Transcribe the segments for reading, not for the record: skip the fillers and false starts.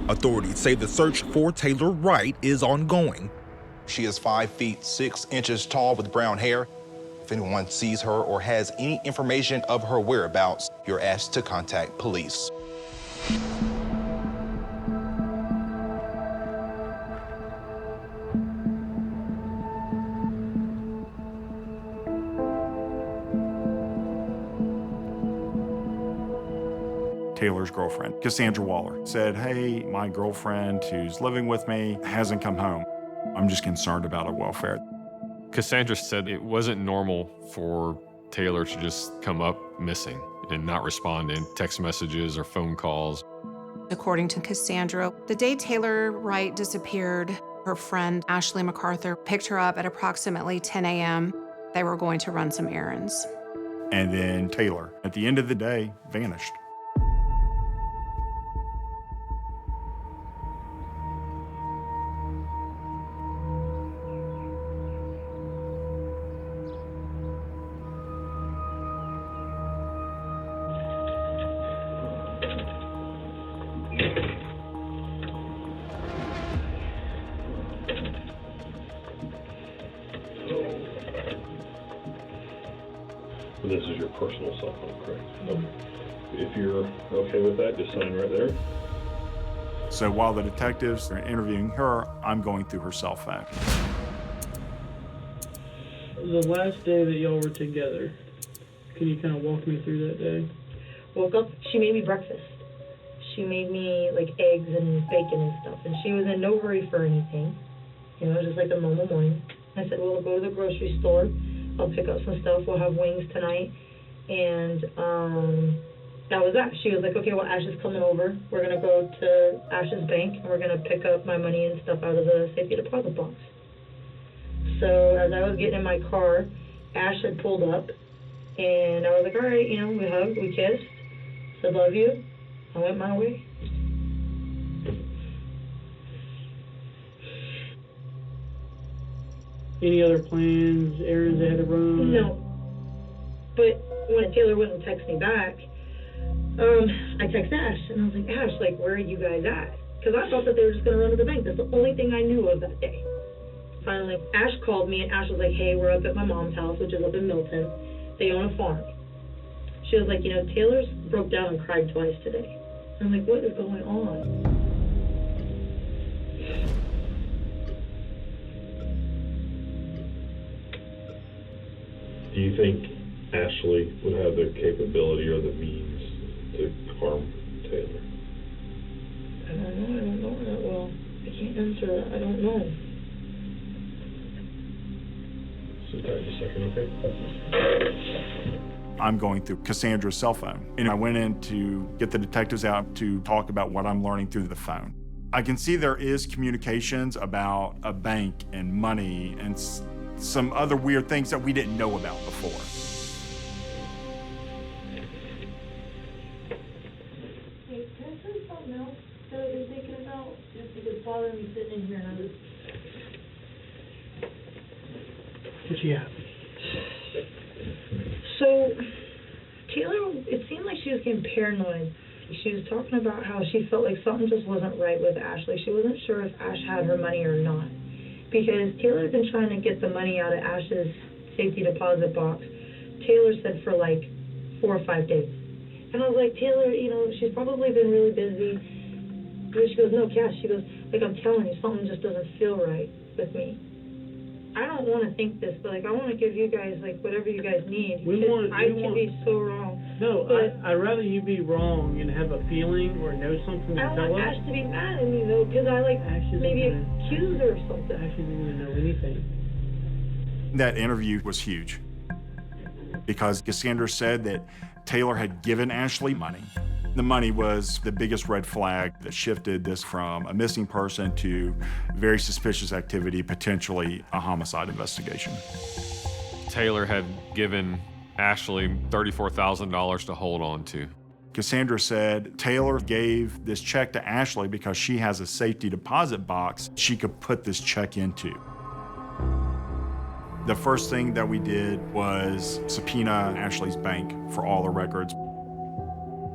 Authorities say the search for Taylor Wright is ongoing. She is 5 feet 6 inches tall with brown hair. If anyone sees her or has any information of her whereabouts, you're asked to contact police. Taylor's girlfriend, Cassandra Waller, said, "Hey, my girlfriend who's living with me hasn't come home. I'm just concerned about her welfare." Cassandra said it wasn't normal for Taylor to just come up missing and not respond in text messages or phone calls. According to Cassandra, the day Taylor Wright disappeared, her friend Ashley MacArthur picked her up at approximately 10 a.m. They were going to run some errands. And then Taylor, at the end of the day, vanished. This is your personal cell phone, correct? Okay. If you're okay with that, just sign right there. So while the detectives are interviewing her, I'm going through her cell phone. The last day that y'all were together, can you kind of walk me through that day? Woke up, she made me breakfast. She made me like eggs and bacon and stuff, and she was in no hurry for anything. You know, just like a normal morning. I said, well, we'll go to the grocery store. I'll pick up some stuff. We'll have wings tonight. And that was that. She was like, okay, well, Ash is coming over. We're going to go to Ash's bank, and we're going to pick up my money and stuff out of the safety deposit box. So as I was getting in my car, Ash had pulled up, and I was like, all right, you know, we hugged, we kissed, said love you. I went my way. Any other plans, errands they had to run? No. But when Taylor wouldn't text me back, I texted Ash, and I was like, Ash, like, where are you guys at? Because I thought that they were just going to run to the bank. That's the only thing I knew of that day. Finally, Ash called me, and Ash was like, hey, we're up at my mom's house, which is up in Milton. They own a farm. She was like, you know, Taylor's broke down and cried twice today. I'm like, what is going on? Do you think Ashley would have the capability or the means to harm Taylor? I don't know that well. I can't answer that. I don't know. Sit tight just a second, okay? I'm going through Cassandra's cell phone, and I went in to get the detectives out to talk about what I'm learning through the phone. I can see there is communications about a bank and money and some other weird things that we didn't know about before. Hey, can I tell you something else that I've been thinking about? Just because it's bothering me sitting in here and I was... What you have? So, Taylor, it seemed like she was getting paranoid. She was talking about how she felt like something just wasn't right with Ashley. She wasn't sure if Ash had her money or not. Because Taylor had been trying to get the money out of Ash's safety deposit box, Taylor said, for like 4 or 5 days. And I was like, Taylor, you know, she's probably been really busy. And she goes, no, Cass, she goes, like, I'm telling you, something just doesn't feel right with me. I don't want to think this, but, like, I want to give you guys, like, whatever you guys need. I can be so wrong. No, I'd rather you be wrong and have a feeling or know something to I tell don't want us. Ash to be mad at me, though, because I, like, maybe accuse her or something. Ash doesn't even know anything. That interview was huge because Cassandra said that Taylor had given Ashley money. The money was the biggest red flag that shifted this from a missing person to very suspicious activity, potentially a homicide investigation. Taylor had given Ashley $34,000 to hold on to. Cassandra said Taylor gave this check to Ashley because she has a safety deposit box she could put this check into. The first thing that we did was subpoena Ashley's bank for all the records.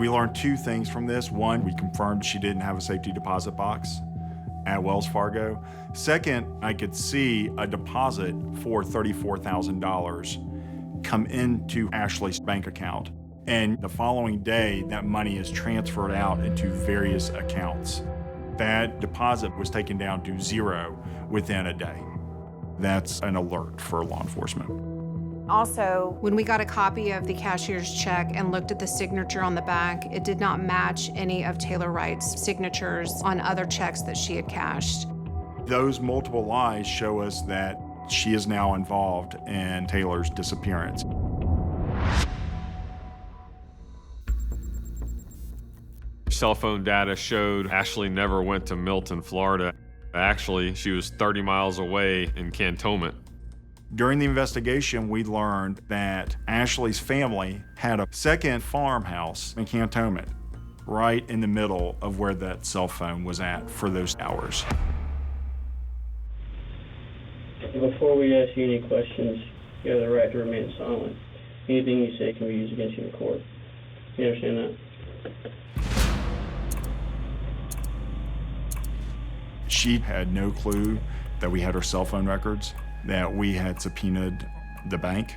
We learned two things from this. One, we confirmed she didn't have a safety deposit box at Wells Fargo. Second, I could see a deposit for $34,000 come into Ashley's bank account. And the following day, that money is transferred out into various accounts. That deposit was taken down to zero within a day. That's an alert for law enforcement. Also, when we got a copy of the cashier's check and looked at the signature on the back, it did not match any of Taylor Wright's signatures on other checks that she had cashed. Those multiple lies show us that she is now involved in Taylor's disappearance. Cell phone data showed Ashley never went to Milton, Florida. Actually, she was 30 miles away in Cantonment. During the investigation, we learned that Ashley's family had a second farmhouse in Cantonment, right in the middle of where that cell phone was at for those hours. Before we ask you any questions, you have the right to remain silent. Anything you say can be used against you in court. You understand that? She had no clue that we had her cell phone records, that we had subpoenaed the bank.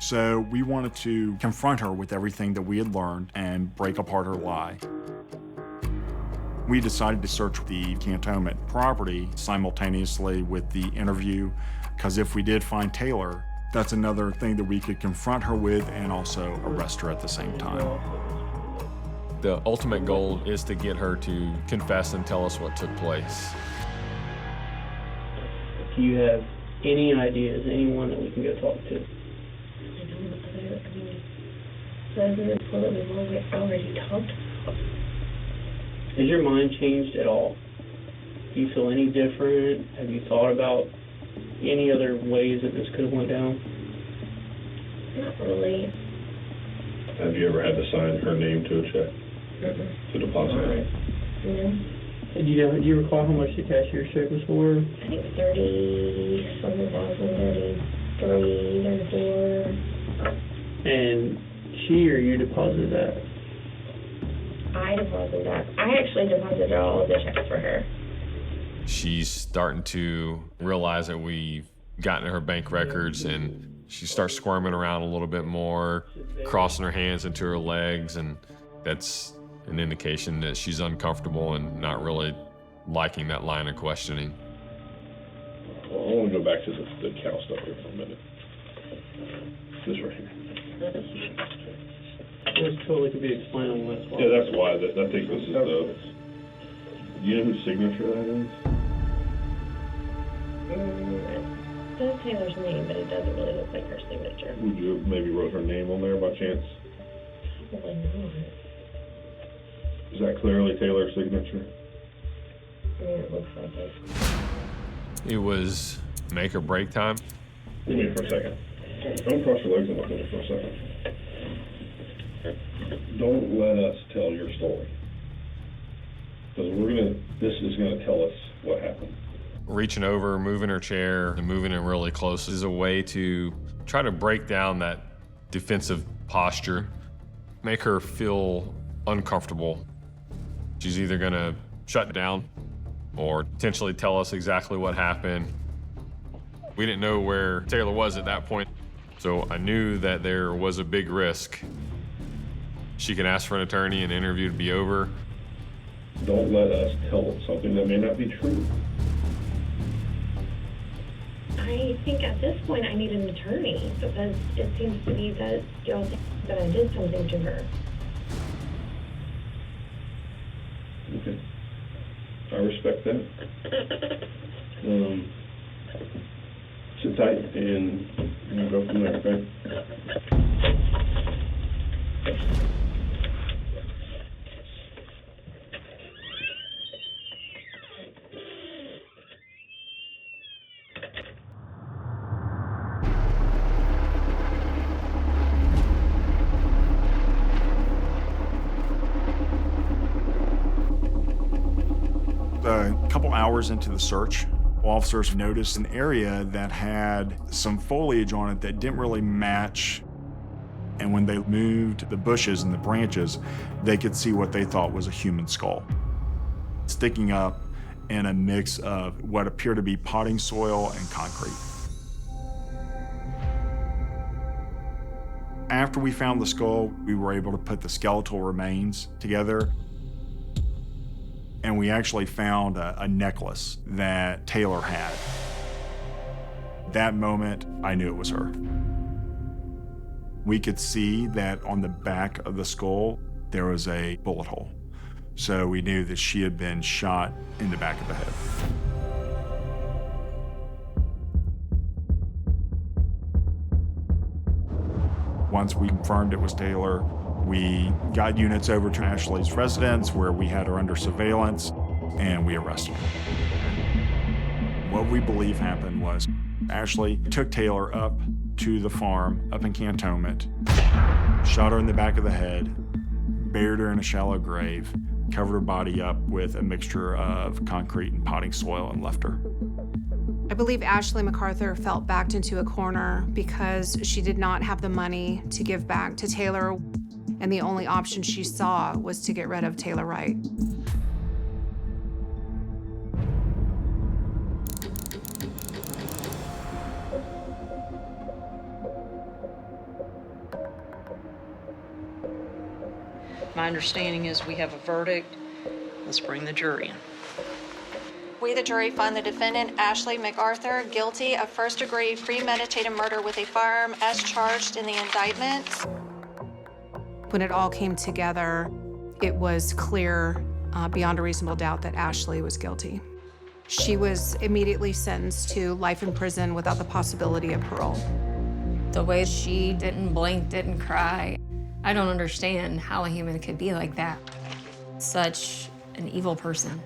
So we wanted to confront her with everything that we had learned and break apart her lie. We decided to search the Cantonment property simultaneously with the interview, because if we did find Taylor, that's another thing that we could confront her with and also arrest her at the same time. The ultimate goal is to get her to confess and tell us what took place. Do you have any ideas, anyone that we can go talk to? The other people that we've already talked about. Has your mind changed at all? Do you feel any different? Have you thought about any other ways that this could have went down? Not really. Have you ever had to sign her name to a check to deposit it? No. Do you recall how much the cashier's check was for? I think 30-something thousand, 33, 34. And she or you deposited that? I deposited that. I actually deposited all of the checks for her. She's starting to realize that we've gotten her bank records, and she starts squirming around a little bit more, crossing her hands into her legs, and that's an indication that she's uncomfortable and not really liking that line of questioning. Well, I want to go back to the cow stuff here for a minute. This right here. This totally could be explainable, that's why. Yeah, that's why. I think this is the... You know whose signature that is? It does Taylor's name, but it doesn't really look like her signature. Would you maybe wrote her name on there by chance? Probably not. Is that clearly Taylor's signature? I mean, it looks like it. It was make or break time. Give me for a second. Don't cross your legs and look at me for a second. Don't let us tell your story. Because this is gonna tell us what happened. Reaching over, moving her chair, and moving it really close is a way to try to break down that defensive posture, make her feel uncomfortable. She's either gonna shut down or potentially tell us exactly what happened. We didn't know where Taylor was at that point, so I knew that there was a big risk. She can ask for an attorney and the interview to be over. Don't let us tell something that may not be true. I think at this point I need an attorney because it seems to me that y'all think that I did something to her. Okay. I respect that. Sit tight and we'll go from there, okay? A couple hours into the search, officers noticed an area that had some foliage on it that didn't really match And when they moved the bushes and the branches, they could see what they thought was a human skull sticking up in a mix of what appeared to be potting soil and concrete. After we found the skull, we were able to put the skeletal remains together, and we actually found a necklace that Taylor had. That moment, I knew it was her. We could see that on the back of the skull, there was a bullet hole. So we knew that she had been shot in the back of the head. Once we confirmed it was Taylor, we got units over to Ashley's residence where we had her under surveillance, and we arrested her. What we believe happened was Ashley took Taylor up to the farm up in Cantonment, shot her in the back of the head, buried her in a shallow grave, covered her body up with a mixture of concrete and potting soil, and left her. I believe Ashley MacArthur felt backed into a corner because she did not have the money to give back to Taylor, and the only option she saw was to get rid of Taylor Wright. My understanding is we have a verdict. Let's bring the jury in. We, the jury, find the defendant, Ashley MacArthur, guilty of first-degree premeditated murder with a firearm as charged in the indictment. When it all came together, it was clear beyond a reasonable doubt that Ashley was guilty. She was immediately sentenced to life in prison without the possibility of parole. The way she didn't blink, didn't cry, I don't understand how a human could be like that. Such an evil person.